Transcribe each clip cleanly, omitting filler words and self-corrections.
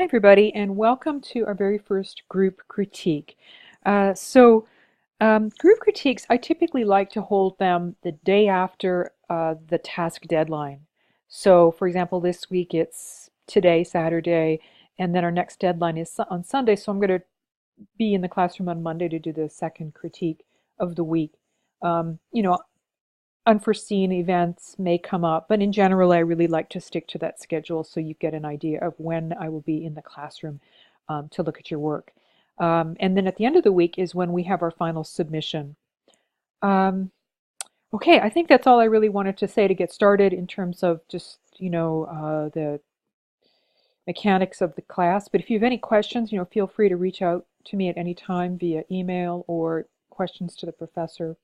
Hi, everybody, and welcome to our very first group critique. Group critiques, I typically like to hold them the day after the task deadline. So, for example, this week it's today, Saturday, and then our next deadline is on Sunday. So, I'm going to be in the classroom on Monday to do the second critique of the week. You know, unforeseen events may come up, but in general, I really like to stick to that schedule so you get an idea of when I will be in the classroom to look at your work. And then at the end of the week is when we have our final submission. Um, okay, I think that's all I really wanted to say to get started in terms of just, the mechanics of the class. But if you have any questions, feel free to reach out to me at any time via email or questions to the professor.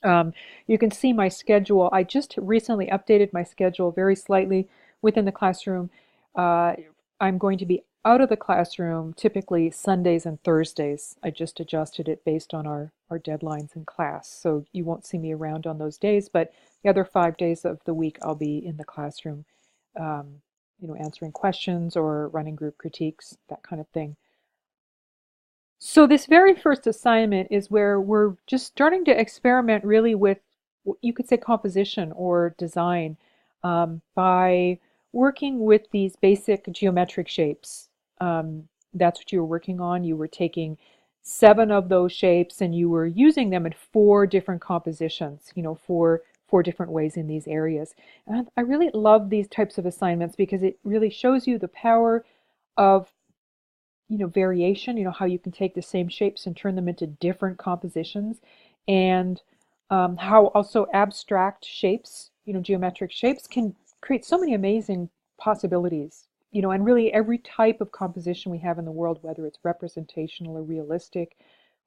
Um, you can see my schedule. I just recently updated my schedule very slightly within the classroom. Uh, I'm going to be out of the classroom typically Sundays and Thursdays. I just adjusted it based on our deadlines in class. So you won't see me around on those days, but the other 5 days of the week I'll be in the classroom, answering questions or running group critiques, that kind of thing. So this very first assignment is where we're just starting to experiment really with, you could say, composition or design by working with these basic geometric shapes. That's what you were working on. You were taking 7 of those shapes and you were using them in 4 different compositions, four different ways in these areas. And I really love these types of assignments because it really shows you the power of variation, how you can take the same shapes and turn them into different compositions, and how also abstract shapes, geometric shapes can create so many amazing possibilities. And really every type of composition we have in the world, whether it's representational or realistic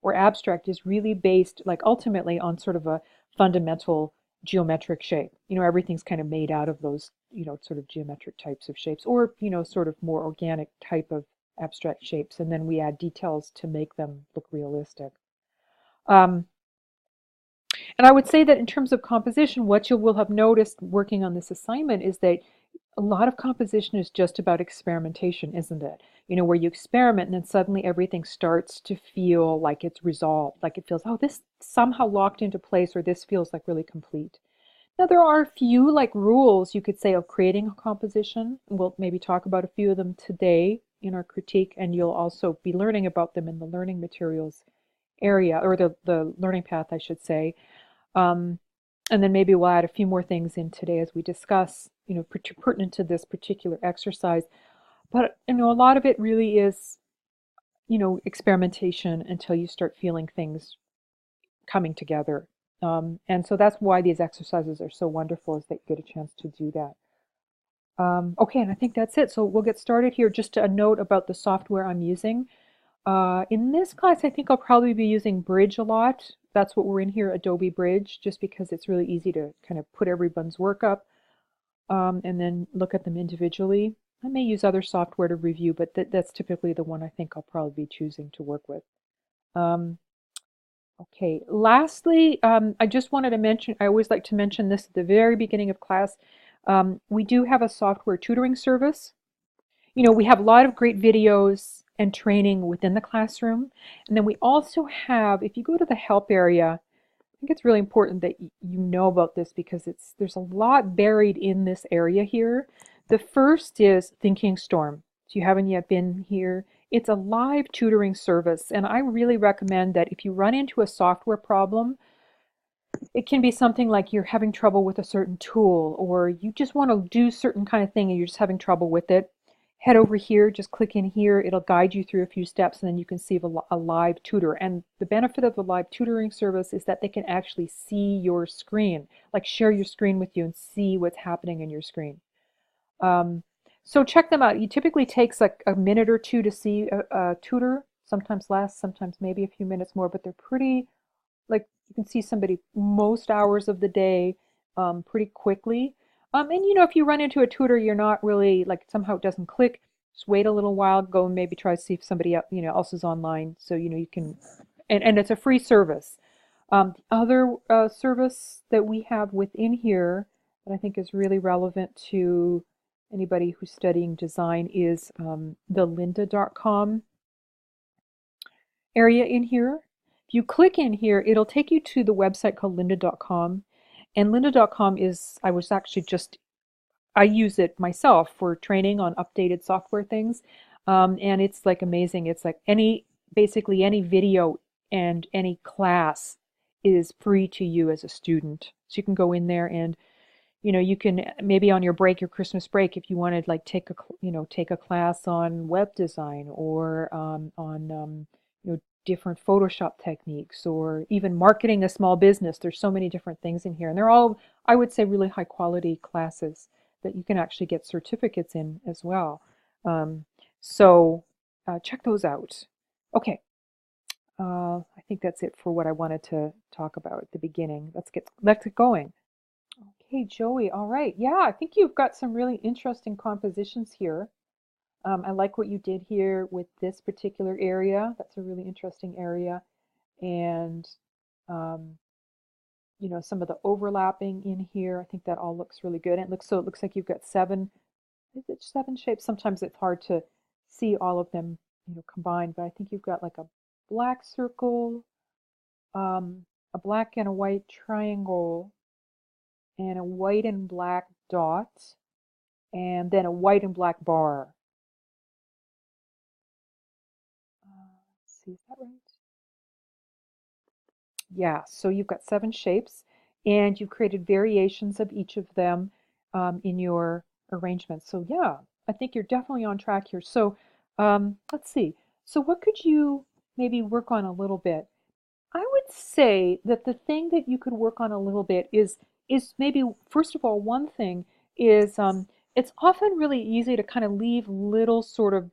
or abstract, is really based, like, ultimately on sort of a fundamental geometric shape. Everything's kind of made out of those, sort of geometric types of shapes, or, sort of more organic type of abstract shapes, and then we add details to make them look realistic. Um, and I would say that in terms of composition, what you will have noticed working on this assignment is that a lot of composition is just about experimentation, isn't it? Where you experiment and then suddenly everything starts to feel like it's resolved, like it feels, oh, this somehow locked into place, or this feels like really complete. Now, there are a few like rules you could say of creating a composition. We'll maybe talk about a few of them today in our critique, and you'll also be learning about them in the learning materials area, or the learning path, I should say. Um, and then maybe we'll add a few more things in today as we discuss, pertinent to this particular exercise. But, a lot of it really is, experimentation until you start feeling things coming together. And so that's why these exercises are so wonderful, is that you get a chance to do that. Okay, and I think that's it. So we'll get started here. Just a note about the software I'm using. In this class, I think I'll probably be using Bridge a lot. That's what we're in here, Adobe Bridge, just because it's really easy to kind of put everyone's work up and then look at them individually. I may use other software to review, but that's typically the one I think I'll probably be choosing to work with. Um, Okay, lastly, I just wanted to mention, I always like to mention this at the very beginning of class. We do have a software tutoring service. We have a lot of great videos and training within the classroom. And then we also have, if you go to the help area, I think it's really important that you know about this because there's a lot buried in this area here. The first is Thinking Storm. If you haven't yet been here, it's a live tutoring service, and I really recommend that if you run into a software problem, it can be something like you're having trouble with a certain tool, or you just want to do certain kind of thing and you're just having trouble with it. Head over here, just click in here, it'll guide you through a few steps, and then you can see a live tutor. And the benefit of the live tutoring service is that they can actually see your screen, like share your screen with you and see what's happening in your screen. Um, so check them out. It typically takes like a minute or two to see a tutor, sometimes less, sometimes maybe a few minutes more, but they're pretty, like, you can see somebody most hours of the day pretty quickly. And if you run into a tutor, you're not really, like, somehow it doesn't click, just wait a little while, go and maybe try to see if somebody else is online. So, you can, and it's a free service. The other service that we have within here that I think is really relevant to anybody who's studying design, is the lynda.com area in here. If you click in here, it'll take you to the website called lynda.com. And lynda.com is, I use it myself for training on updated software things. And it's like amazing. It's like basically any video and any class is free to you as a student. So you can go in there and, you can maybe on your break, your Christmas break, if you wanted like take a class on web design or on different Photoshop techniques or even marketing a small business. There's so many different things in here, and they're all, I would say, really high quality classes that you can actually get certificates in as well. Um, so check those out. Okay, I think that's it for what I wanted to talk about at the beginning. Let's get going. Okay, Joey. All right. Yeah, I think you've got some really interesting compositions here. I like what you did here with this particular area. That's a really interesting area. And, um, some of the overlapping in here, I think that all looks really good. And it looks like you've got is it 7 shapes? Sometimes it's hard to see all of them, combined, but I think you've got like a black circle, a black and a white triangle, and a white and black dot, and then a white and black bar. Let's see, is that right? Yeah, so you've got 7 shapes, and you've created variations of each of them in your arrangement. So yeah, I think you're definitely on track here. So let's see. So what could you maybe work on a little bit? I would say that the thing that you could work on a little bit is maybe first of all, one thing is it's often really easy to kind of leave little sort of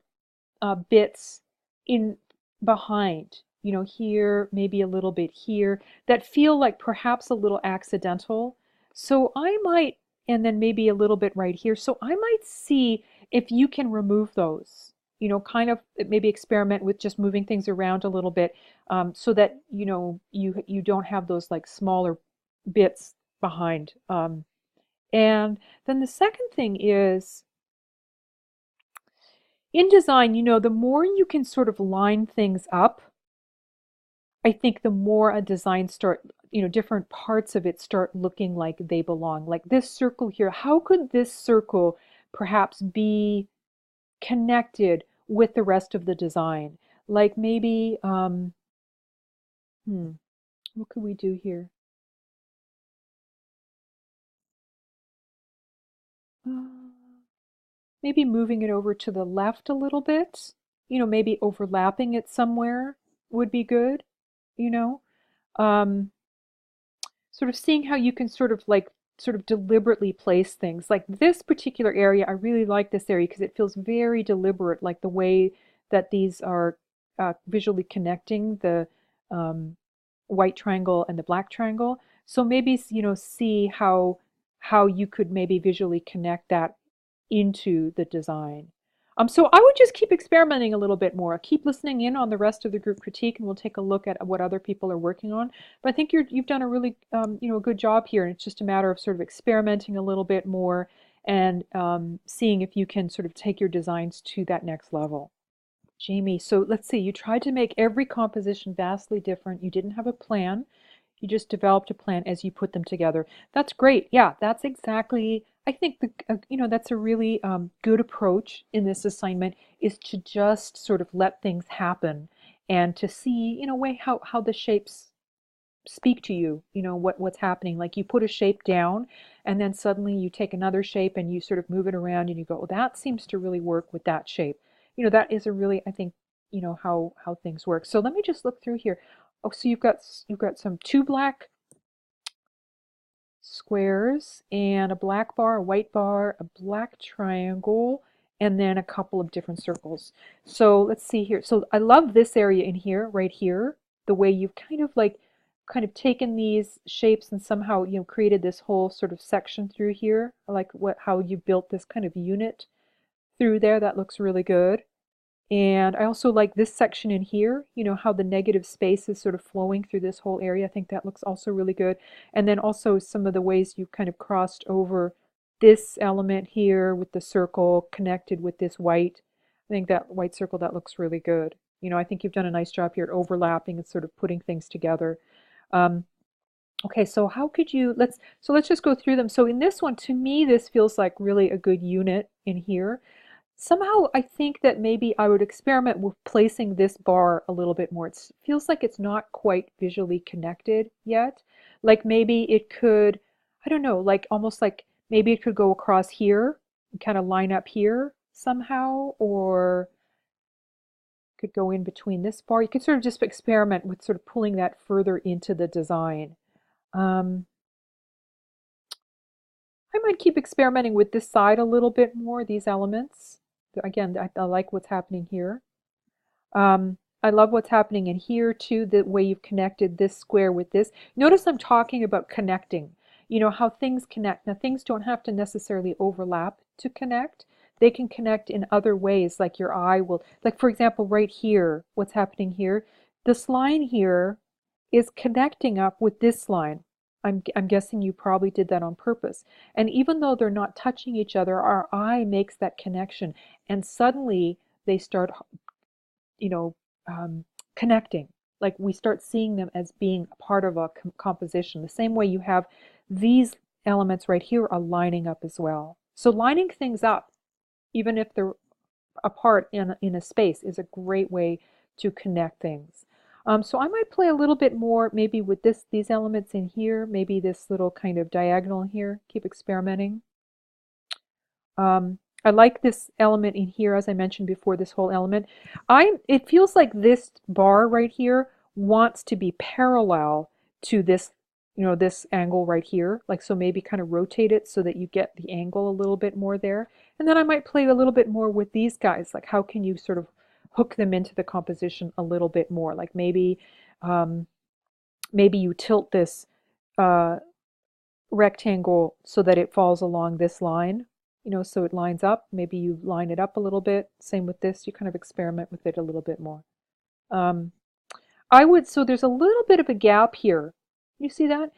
bits in behind, here, maybe a little bit here, that feel like perhaps a little accidental. So I might, and then maybe a little bit right here. So I might see if you can remove those, kind of maybe experiment with just moving things around a little bit, so that, you don't have those like smaller bits behind. And then the second thing is, in design, the more you can sort of line things up, I think the more a design different parts of it start looking like they belong. Like this circle here, how could this circle perhaps be connected with the rest of the design? Like maybe, hmm, what could we do here? Uh, Maybe moving it over to the left a little bit, maybe overlapping it somewhere would be good, you know? Um, Sort of seeing how you can sort of deliberately place things. Like this particular area, I really like this area because it feels very deliberate, like the way that these are visually connecting the um, white triangle and the black triangle. So maybe, see how you could maybe visually connect that into the design. So I would just keep experimenting a little bit more. Keep listening in on the rest of the group critique, and we'll take a look at what other people are working on. But I think you've done a really a good job here, and it's just a matter of sort of experimenting a little bit more and seeing if you can sort of take your designs to that next level. Jamie, so let's see, you tried to make every composition vastly different. You didn't have a plan. You just developed a plan as you put them together. That's great. Yeah, that's exactly, I think that's a really good approach in this assignment, is to just sort of let things happen and to see, in a way, how the shapes speak to you, what's happening. Like you put a shape down and then suddenly you take another shape and you sort of move it around and you go, oh, that seems to really work with that shape. That is a really, I think, how things work. So let me just look through here. Oh, so you've got some 2 black squares and a black bar, a white bar, a black triangle, and then a couple of different circles. So let's see here. So I love this area in here, right here, the way you've kind of taken these shapes and somehow, created this whole sort of section through here. I like how you built this kind of unit through there. That looks really good. And I also like this section in here, how the negative space is sort of flowing through this whole area. I think that looks also really good. And then also some of the ways you've kind of crossed over this element here with the circle connected with this white. I think that white circle, that looks really good. You know, I think you've done a nice job here at overlapping and sort of putting things together. Um, okay, so how could you, let's just go through them. So in this one, to me, this feels like really a good unit in here. Somehow I think that maybe I would experiment with placing this bar a little bit more. It feels like it's not quite visually connected yet. Like maybe it could, I don't know, like almost like maybe it could go across here and kind of line up here somehow, or could go in between this bar. You could sort of just experiment with sort of pulling that further into the design. Um, I might keep experimenting with this side a little bit more, these elements. Again, I like what's happening here. I love what's happening in here too, the way you've connected this square with this. Notice I'm talking about connecting. You know, how things connect. Now, things don't have to necessarily overlap to connect. They can connect in other ways, like your eye will, like for example, right here, what's happening here, this line here is connecting up with this line. I'm guessing you probably did that on purpose. And even though they're not touching each other, our eye makes that connection. And suddenly they start, you know, connecting. Like we start seeing them as being a part of a composition. The same way you have these elements right here are lining up as well. So lining things up, even if they're apart in a space, is a great way to connect things. So I might play a little bit more maybe with these elements in here, maybe this little kind of diagonal here, keep experimenting. I like this element in here, as I mentioned before, this whole element. It feels like this bar right here wants to be parallel to this, you know, this angle right here. Like, so maybe kind of rotate it so that you get the angle a little bit more there. And then I might play a little bit more with these guys. Like, how can you sort of hook them into the composition a little bit more? Like um, maybe you tilt this uh, rectangle so that it falls along this line, you know, so it lines up. Maybe you line it up a little bit. Same with this, you kind of experiment with it a little bit more. Um, so there's a little bit of a gap here. You see that?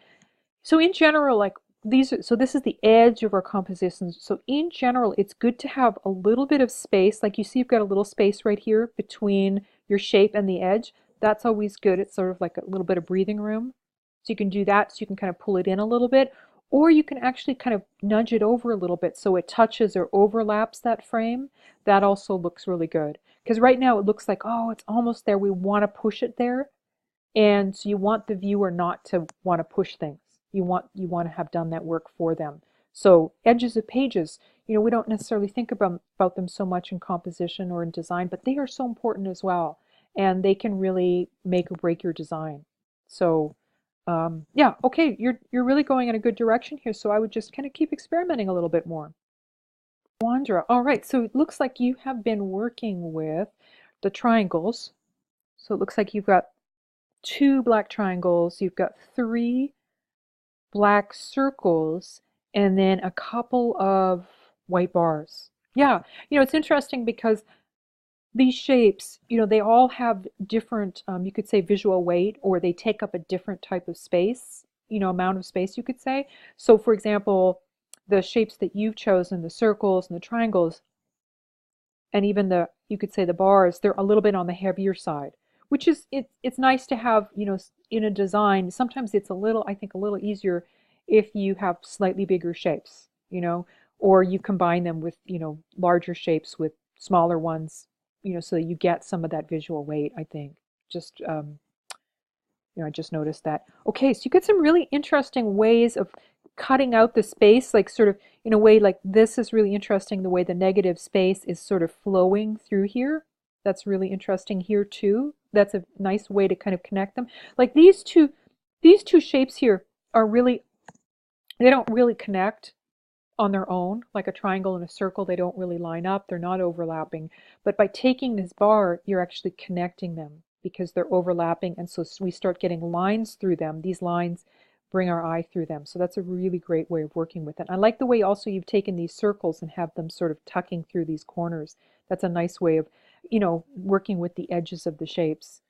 So in general, like so this is the edge of our compositions. So in general, it's good to have a little bit of space. Like you see, you've got a little space right here between your shape and the edge. That's always good. It's sort of like a little bit of breathing room. So you can do that, so you can kind of pull it in a little bit, or you can actually kind of nudge it over a little bit so it touches or overlaps that frame. That also looks really good. Because right now it looks like, oh, it's almost there. We want to push it there. And so you want the viewer not to want to push things. You want to have done that work for them. So edges of pages, you know, we don't necessarily think about them so much in composition or in design, but they are so important as well. And they can really make or break your design. So yeah, okay, you're really going in a good direction here. So I would just kind of keep experimenting a little bit more. Wandra, all right, so it looks like you have been working with the triangles. So it looks like you've got two black triangles, you've got three black circles, and then a couple of white bars. Yeah, you know, it's interesting because these shapes, you know, they all have different, you could say visual weight, or they take up a different type of space, you know, amount of space, you could say. So for example, the shapes that you've chosen, the circles and the triangles, and even you could say the bars, they're a little bit on the heavier side, which is it's nice to have, you know, in a design. Sometimes it's a little, I think, a little easier if you have slightly bigger shapes, you know, or you combine them with, you know, larger shapes with smaller ones, you know, so that you get some of that visual weight, I think. Just you know, I just noticed that. Okay, so you get some really interesting ways of cutting out the space, like sort of in a way like this is really interesting, the way the negative space is sort of flowing through here. That's really interesting here too. That's a nice way to kind of connect them. Like these two shapes here are really, they don't really connect on their own, like a triangle and a circle. They don't really line up, they're not overlapping. But by taking this bar, you're actually connecting them because they're overlapping, and so we start getting lines through them. These lines bring our eye through them. So that's a really great way of working with it. I like the way also you've taken these circles and have them sort of tucking through these corners. That's a nice way of, you know, working with the edges of the shapes,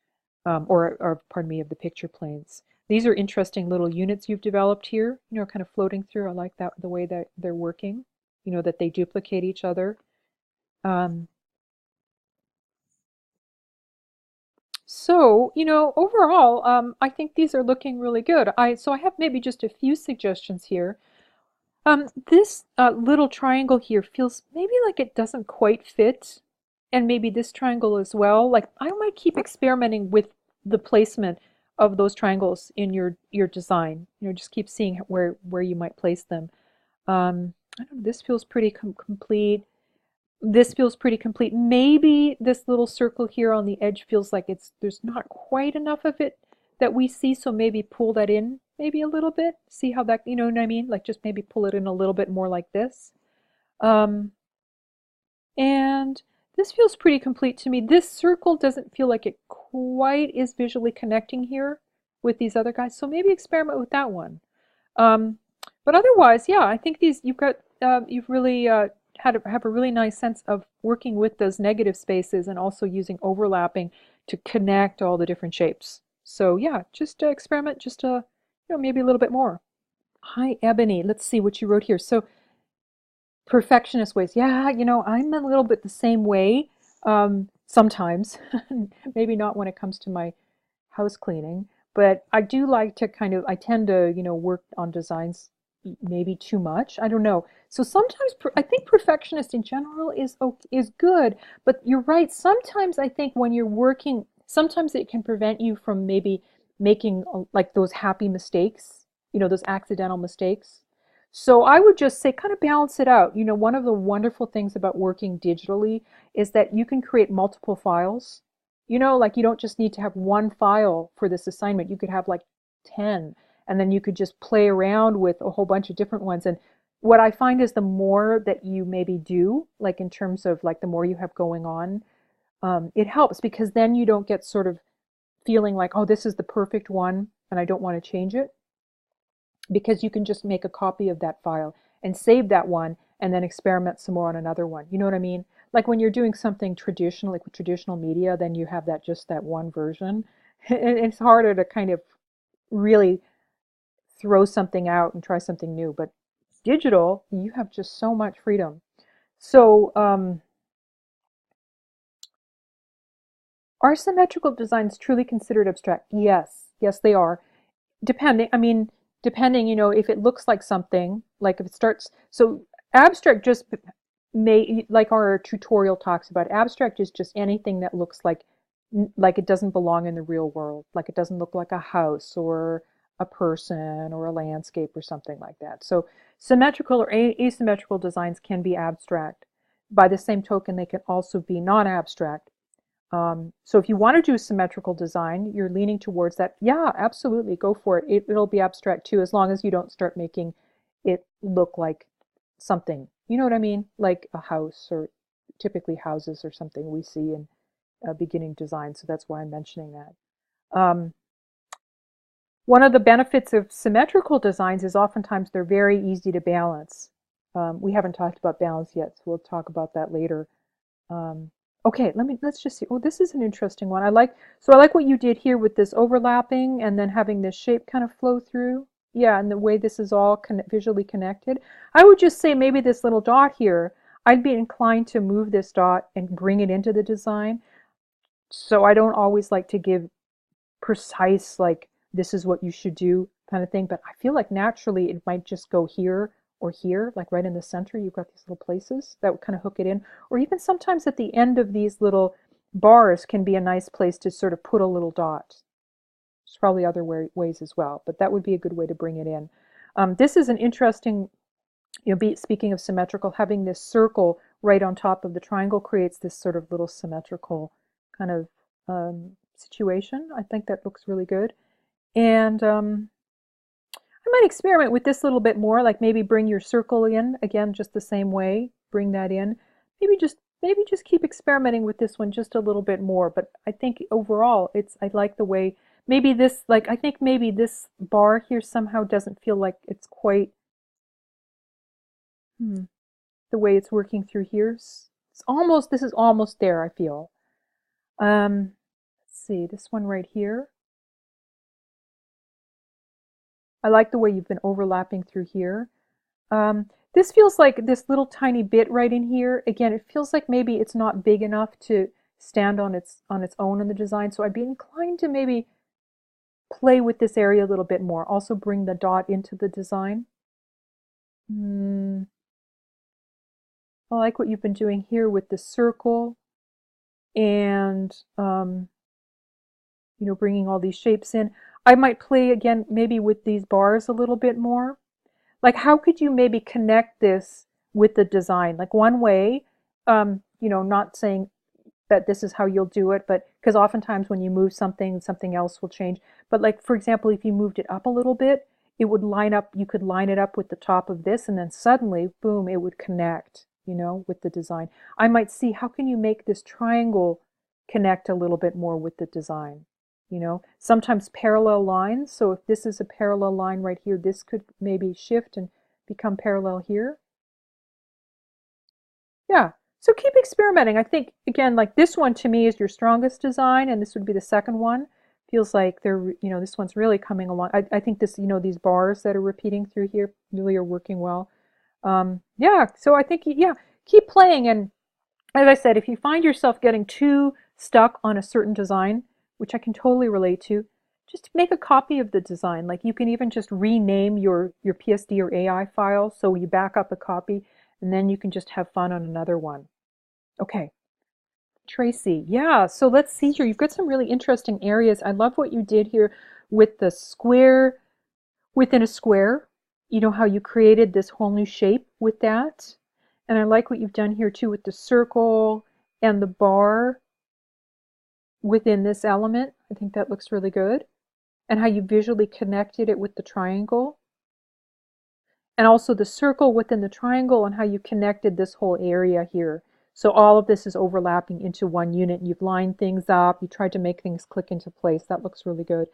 or pardon me, of the picture planes. These are interesting little units you've developed here, kind of floating through. I like that, the way that they're working, that they duplicate each other. Um, Overall, I think these are looking really good. So I have maybe just a few suggestions here. This little triangle here feels maybe like it doesn't quite fit, and maybe this triangle as well. Like I might keep experimenting with the placement of those triangles in your design. Just keep seeing where you might place them. I don't know, this feels pretty complete. This feels pretty complete. Maybe this little circle here on the edge feels like there's not quite enough of it that we see, so maybe pull that in maybe a little bit. See how that, you know what I mean? Like just maybe pull it in a little bit more like this. Um, and this feels pretty complete to me. This circle doesn't feel like it quite is visually connecting here with these other guys, so maybe experiment with that one. Um, but otherwise, yeah, I think you've really have a really nice sense of working with those negative spaces and also using overlapping to connect all the different shapes. So yeah, just experiment, just maybe a little bit more. Hi, Ebony. Let's see what you wrote here. So perfectionist ways. Yeah, I'm a little bit the same way sometimes. Maybe not when it comes to my house cleaning, but I do like to I tend to, work on designs maybe too much. I don't know. So sometimes I think perfectionist in general is good, but you're right. Sometimes I think when you're working, sometimes it can prevent you from maybe making like those happy mistakes, those accidental mistakes. So I would just say kind of balance it out. One of the wonderful things about working digitally is that you can create multiple files. Like you don't just need to have one file for this assignment. You could have like 10, and then you could just play around with a whole bunch of different ones. And what I find is the more that you maybe do, like in terms of like the more you have going on, it helps because then you don't get sort of feeling like, oh, this is the perfect one and I don't want to change it, because you can just make a copy of that file and save that one and then experiment some more on another one. You know what I mean? Like when you're doing something traditional, like with traditional media, then you have that one version. And it's harder to kind of really throw something out and try something new. But digital, you have just so much freedom. So, are symmetrical designs truly considered abstract? Yes, yes, they are. Depending, if it looks like something, like if it starts, so abstract just like our tutorial talks about, abstract is just anything that looks like it doesn't belong in the real world, like it doesn't look like a house or a person or a landscape or something like that. So symmetrical or asymmetrical designs can be abstract. By the same token, they can also be non-abstract. So if you want to do symmetrical design, you're leaning towards that. Yeah, absolutely, go for it. It'll be abstract too, as long as you don't start making it look like something. You know what I mean? Like a house, or typically houses or something we see in beginning design. So that's why I'm mentioning that. Um, One of the benefits of symmetrical designs is oftentimes they're very easy to balance. We haven't talked about balance yet, so we'll talk about that later. Um, okay, let's just see. Oh, this is an interesting one. I like what you did here with this overlapping and then having this shape kind of flow through. Yeah, and the way this is all visually connected. I would just say maybe this little dot here, I'd be inclined to move this dot and bring it into the design. So I don't always like to give precise, like, this is what you should do kind of thing, but I feel like naturally it might just go here or here, like right in the center. You've got these little places that would kind of hook it in, or even sometimes at the end of these little bars can be a nice place to sort of put a little dot. There's probably other ways as well, but that would be a good way to bring it in. This is an interesting, speaking of symmetrical, having this circle right on top of the triangle creates this sort of little symmetrical kind of situation. I think that looks really good. And I might experiment with this a little bit more, like maybe bring your circle in again, just the same way, bring that in. Maybe just keep experimenting with this one just a little bit more. But I think overall, I like the way, maybe this, like, I think maybe this bar here somehow doesn't feel like it's quite, hmm, the way it's working through here. This is almost there, I feel. Let's see, this one right here. I like the way you've been overlapping through here. This feels like this little tiny bit right in here. Again, it feels like maybe it's not big enough to stand on its own in the design. So I'd be inclined to maybe play with this area a little bit more. Also bring the dot into the design. I like what you've been doing here with the circle and bringing all these shapes in. I might play again maybe with these bars a little bit more. Like, how could you maybe connect this with the design? Like, one way, not saying that this is how you'll do it, but because oftentimes when you move something, something else will change. But like, for example, if you moved it up a little bit, it would line up, you could line it up with the top of this, and then suddenly, boom, it would connect, with the design. I might see, how can you make this triangle connect a little bit more with the design? Sometimes parallel lines. So if this is a parallel line right here, this could maybe shift and become parallel here. Yeah. So keep experimenting. I think, again, like this one to me is your strongest design, and this would be the second one. Feels like this one's really coming along. I think this, these bars that are repeating through here really are working well. Yeah. So I think, yeah, keep playing. And as I said, if you find yourself getting too stuck on a certain design, which I can totally relate to, just make a copy of the design. Like, you can even just rename your PSD or AI file so you back up a copy, and then you can just have fun on another one. Okay, Tracy. Yeah, so let's see here. You've got some really interesting areas. I love what you did here with the square within a square. You know how you created this whole new shape with that. And I like what you've done here too with the circle and the bar within this element. I think that looks really good. And how you visually connected it with the triangle. And also the circle within the triangle and how you connected this whole area here. So all of this is overlapping into one unit. You've lined things up. You tried to make things click into place. That looks really good.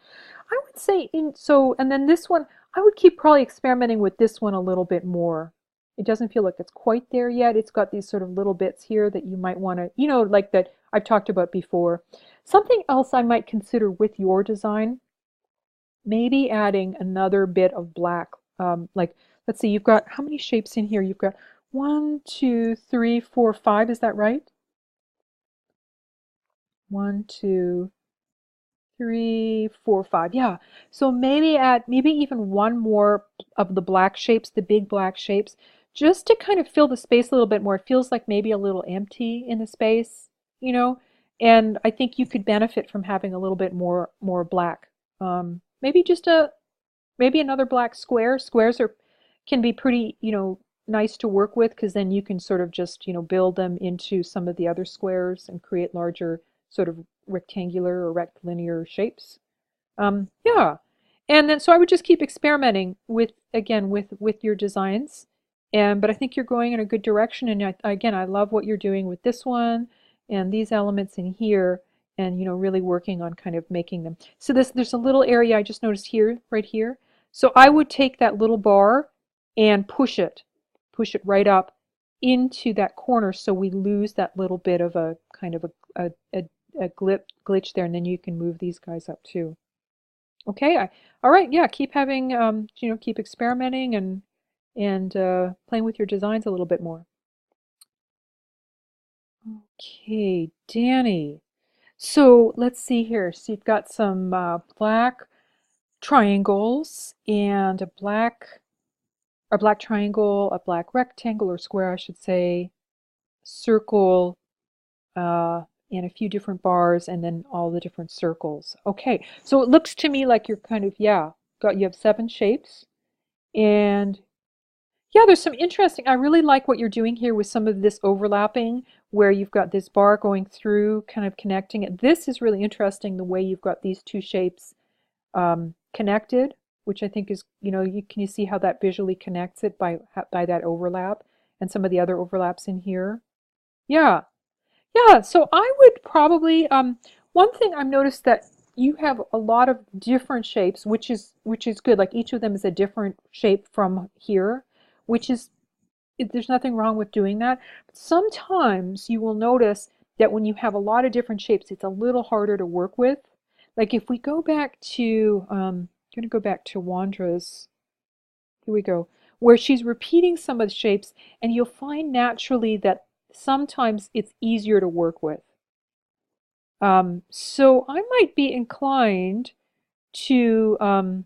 I would say, and then this one, I would keep probably experimenting with this one a little bit more. It doesn't feel like it's quite there yet. It's got these sort of little bits here that you might want to, like that I've talked about before. Something else I might consider with your design, maybe adding another bit of black. Like, let's see, you've got how many shapes in here? You've got 1, 2, 3, 4, 5. Is that right? 1, 2, 3, 4, 5. Yeah. So maybe add maybe even one more of the black shapes, the big black shapes, just to kind of fill the space a little bit more. It feels like maybe a little empty in the space, you know. And I think you could benefit from having a little bit more black. Maybe just maybe another black square. Squares can be pretty, nice to work with, because then you can sort of just, build them into some of the other squares and create larger sort of rectangular or rectilinear shapes. Yeah. And then so I would just keep experimenting with, again, with your designs. But I think you're going in a good direction. And again, I love what you're doing with this one and these elements in here, and really working on kind of making them. So there's a little area I just noticed here, right here. So I would take that little bar and push it right up into that corner, so we lose that little bit of a kind of a glitch there, and then you can move these guys up too. Okay, all right, yeah, keep having, keep experimenting and playing with your designs a little bit more. Okay, Danny. So let's see here. So you've got some black triangles and a black triangle, a black rectangle or square, I should say, circle, and a few different bars, and then all the different circles. Okay, so it looks to me like you're kind of, yeah, you have 7 shapes, and yeah, there's some interesting, I really like what you're doing here with some of this overlapping, where you've got this bar going through, kind of connecting it. This is really interesting, the way you've got these two shapes connected, which I think is, can you see how that visually connects it by that overlap and some of the other overlaps in here? Yeah, yeah. So I would probably, one thing I've noticed that you have a lot of different shapes, which is good. Like, each of them is a different shape from here, which is, there's nothing wrong with doing that. But sometimes you will notice that when you have a lot of different shapes, it's a little harder to work with. Like, if we go back to going to go back to Wandra's. Here we go. Where she's repeating some of the shapes, and you'll find naturally that sometimes it's easier to work with. So I might be inclined to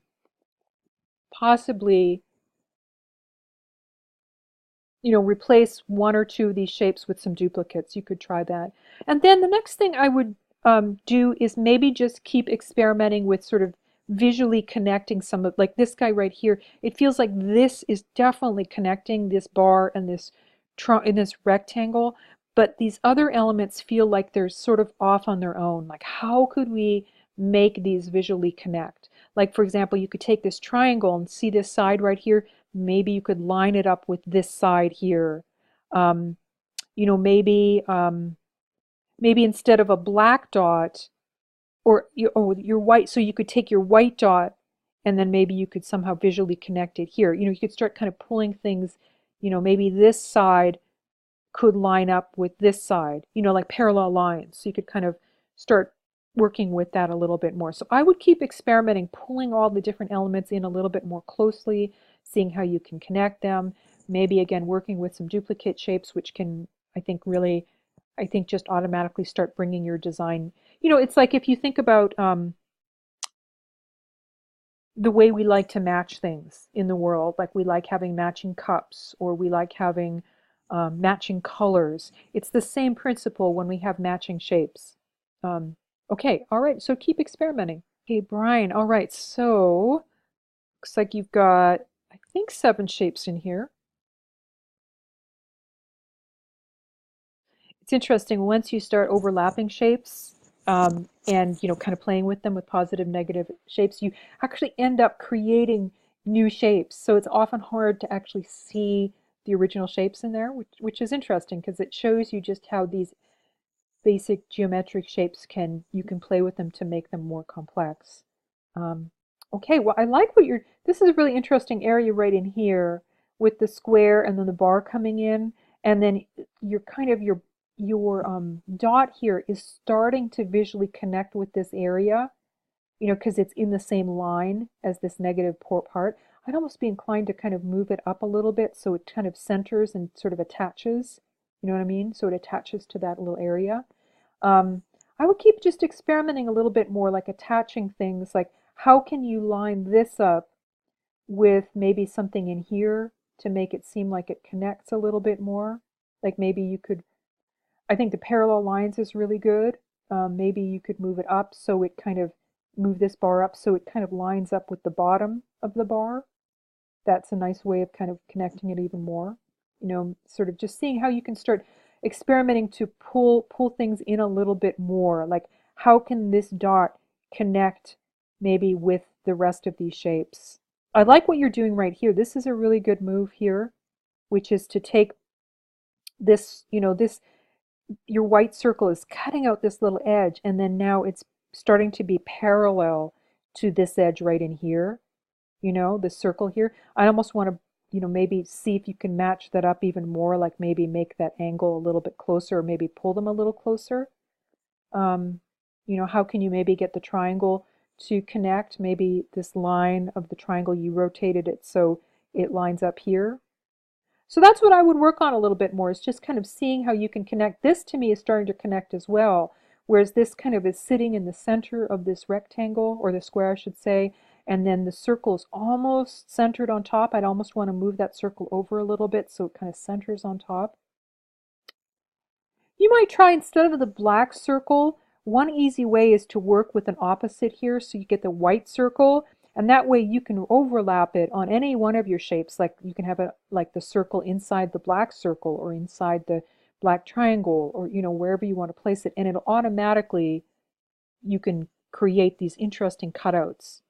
possibly, replace one or two of these shapes with some duplicates. You could try that. And then the next thing I would do is maybe just keep experimenting with sort of visually connecting some of, like this guy right here. It feels like this is definitely connecting this bar and this in this rectangle, but these other elements feel like they're sort of off on their own. Like how could we make these visually connect? Like for example, you could take this triangle and see this side right here. Maybe you could line it up with this side here. Um, maybe maybe instead of a black dot or your white, so you could take your white dot and then maybe you could somehow visually connect it here. You could start kind of pulling things, maybe this side could line up with this side, like parallel lines. So you could kind of start working with that a little bit more. So I would keep experimenting, pulling all the different elements in a little bit more closely, seeing how you can connect them. Maybe again working with some duplicate shapes, which can, I think just automatically start bringing your design. It's like if you think about the way we like to match things in the world, like we like having matching cups or we like having matching colors. It's the same principle when we have matching shapes. Okay, all right, so keep experimenting. Okay, Brian, all right, so looks like you've got, I think, 7 shapes in here. It's interesting, once you start overlapping shapes, and kind of playing with them with positive, negative shapes, you actually end up creating new shapes. So it's often hard to actually see the original shapes in there, which is interesting because it shows you just how these basic geometric shapes you can play with them to make them more complex. Okay, well, I like this is a really interesting area right in here with the square and then the bar coming in, and then your dot here is starting to visually connect with this area, because it's in the same line as this negative part. I'd almost be inclined to kind of move it up a little bit so it kind of centers and sort of attaches, you know what I mean? So it attaches to that little area. I would keep just experimenting a little bit more, like attaching things, like how can you line this up with maybe something in here to make it seem like it connects a little bit more? Like maybe you could, I think the parallel lines is really good. Maybe you could move it up so it kind of, move this bar up so it kind of lines up with the bottom of the bar. That's a nice way of kind of connecting it even more. Sort of just seeing how you can start experimenting to pull things in a little bit more. Like how can this dot connect maybe with the rest of these shapes? I like what you're doing right here. This is a really good move here, which is to take this, your white circle is cutting out this little edge, and then now it's starting to be parallel to this edge right in here, the circle here. I almost want to, maybe see if you can match that up even more, like maybe make that angle a little bit closer, or maybe pull them a little closer. How can you maybe get the triangle to connect? Maybe this line of the triangle, you rotated it so it lines up here. So that's what I would work on a little bit more, is just kind of seeing how you can connect. This to me is starting to connect as well, whereas this kind of is sitting in the center of this rectangle, or the square I should say, and then the circle is almost centered on top. I'd almost want to move that circle over a little bit so it kind of centers on top. You might try, instead of the black circle, one easy way is to work with an opposite here, so you get the white circle, and that way you can overlap it on any one of your shapes. Like you can have like the circle inside the black circle or inside the black triangle, or wherever you want to place it, and it'll automatically, you can create these interesting cutouts,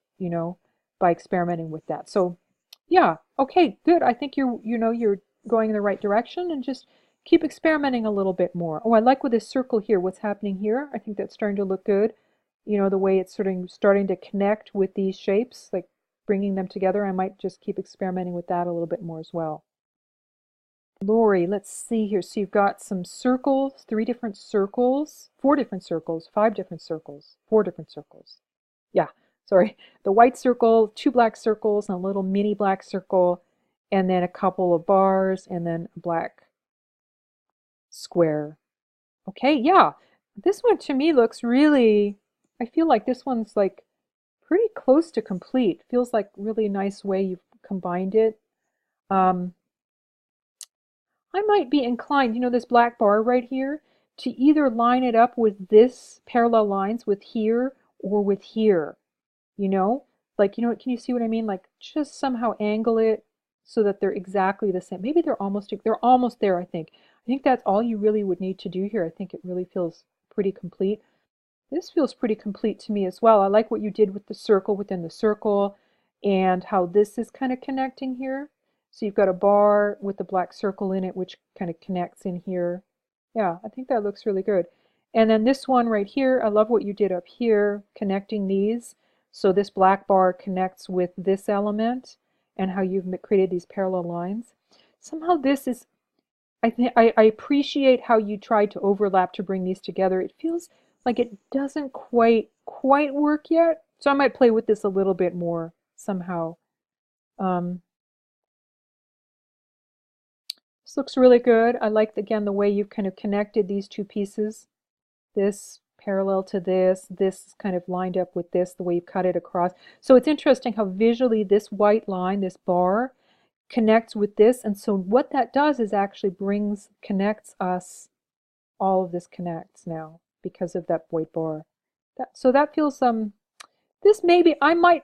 by experimenting with that. So yeah, okay, good. I think you're going in the right direction, and just keep experimenting a little bit more. Oh, I like with this circle here, what's happening here. I think that's starting to look good. The way it's sort of starting to connect with these shapes, like bringing them together. I might just keep experimenting with that a little bit more as well. Lori, let's see here. So you've got some circles, 3 different circles, 4 different circles, 5 different circles, 4 different circles. Yeah, sorry, the white circle, two black circles, and a little mini black circle, and then a couple of bars, and then a black square. Okay, yeah, this one to me looks really, I feel like this one's like pretty close to complete. Feels like really nice way you've combined it. Um, I might be inclined, this black bar right here, to either line it up with this parallel lines with here or with here, you know? Like, can you see what I mean? Like, just somehow angle it so that they're exactly the same. Maybe they're almost there, I think. I think that's all you really would need to do here. I think it really feels pretty complete. This feels pretty complete to me as well. I like what you did with the circle within the circle and how this is kind of connecting here. So you've got a bar with the black circle in it, which kind of connects in here. Yeah, I think that looks really good. And then this one right here, I love what you did up here, connecting these. So this black bar connects with this element and how you've created these parallel lines. Somehow this is, I appreciate how you tried to overlap to bring these together. It feels like it doesn't quite work yet. So I might play with this a little bit more somehow. Um, this looks really good. I like, again, the way you've kind of connected these two pieces. This parallel to this is kind of lined up with this, the way you cut it across. So it's interesting how visually this white line, this bar, connects with this. And so what that does is actually connects us, all of this connects now because of that white bar. So that feels, this maybe, I might,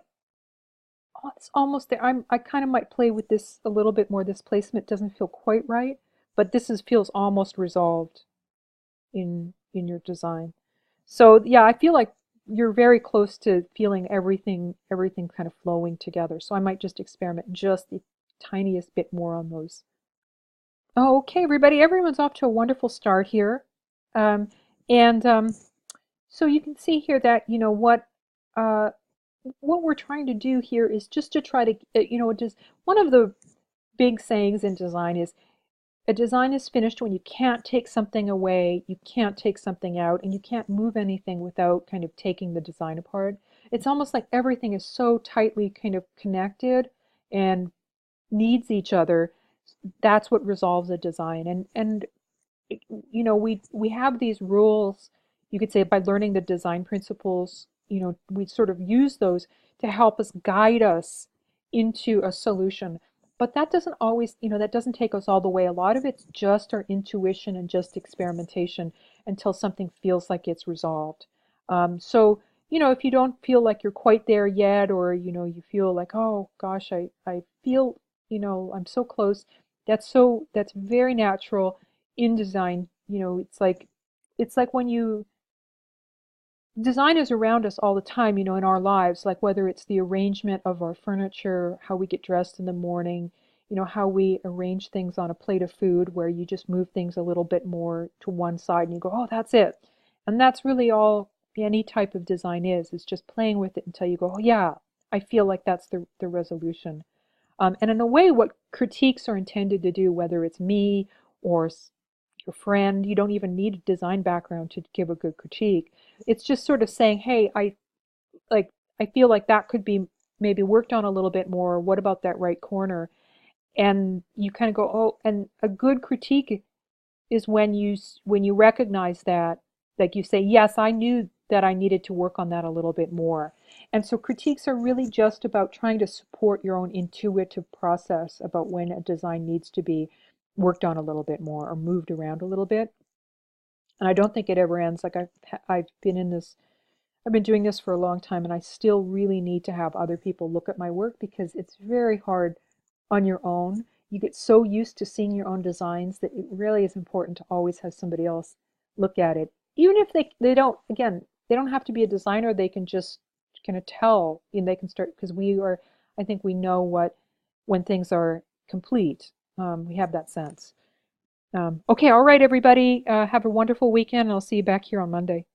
oh, it's almost there. I kind of might play with this a little bit more. This placement doesn't feel quite right, but feels almost resolved in your design. So yeah, I feel like you're very close to feeling everything kind of flowing together. So I might just experiment just the tiniest bit more on those. Oh, okay, everybody, everyone's off to a wonderful start here. Um, and so you can see here that, uh, what we're trying to do here is just to try to, just one of the big sayings in design is a design is finished when you can't take something away, you can't take something out, and you can't move anything without kind of taking the design apart. It's almost like everything is so tightly kind of connected and needs each other. That's what resolves a design. And we have these rules, you could say, by learning the design principles, we sort of use those to help us guide us into a solution. But that doesn't always, that doesn't take us all the way. A lot of it's just our intuition and just experimentation until something feels like it's resolved. So, if you don't feel like you're quite there yet, or, you feel like, oh gosh, I feel, I'm so close, that's very natural in design. It's like when design is around us all the time, in our lives, like whether it's the arrangement of our furniture, how we get dressed in the morning, how we arrange things on a plate of food where you just move things a little bit more to one side and you go, oh, that's it. And that's really all any type of design is just playing with it until you go, oh yeah, I feel like that's the resolution. And in a way, what critiques are intended to do, whether it's me or your friend, you don't even need a design background to give a good critique. It's just sort of saying, hey, like I feel like that could be maybe worked on a little bit more. What about that right corner? And you kind of go, oh, and a good critique is when you recognize that, like you say, yes, I knew that I needed to work on that a little bit more. And so critiques are really just about trying to support your own intuitive process about when a design needs to be worked on a little bit more or moved around a little bit. And I don't think it ever ends. Like I've been doing this for a long time, and I still really need to have other people look at my work because it's very hard on your own. You get so used to seeing your own designs that it really is important to always have somebody else look at it. Even if they don't, again, they don't have to be a designer, they can just kind of tell, and they can start, because I think we know when things are complete. We have that sense. Okay, all right, everybody, have a wonderful weekend, and I'll see you back here on Monday.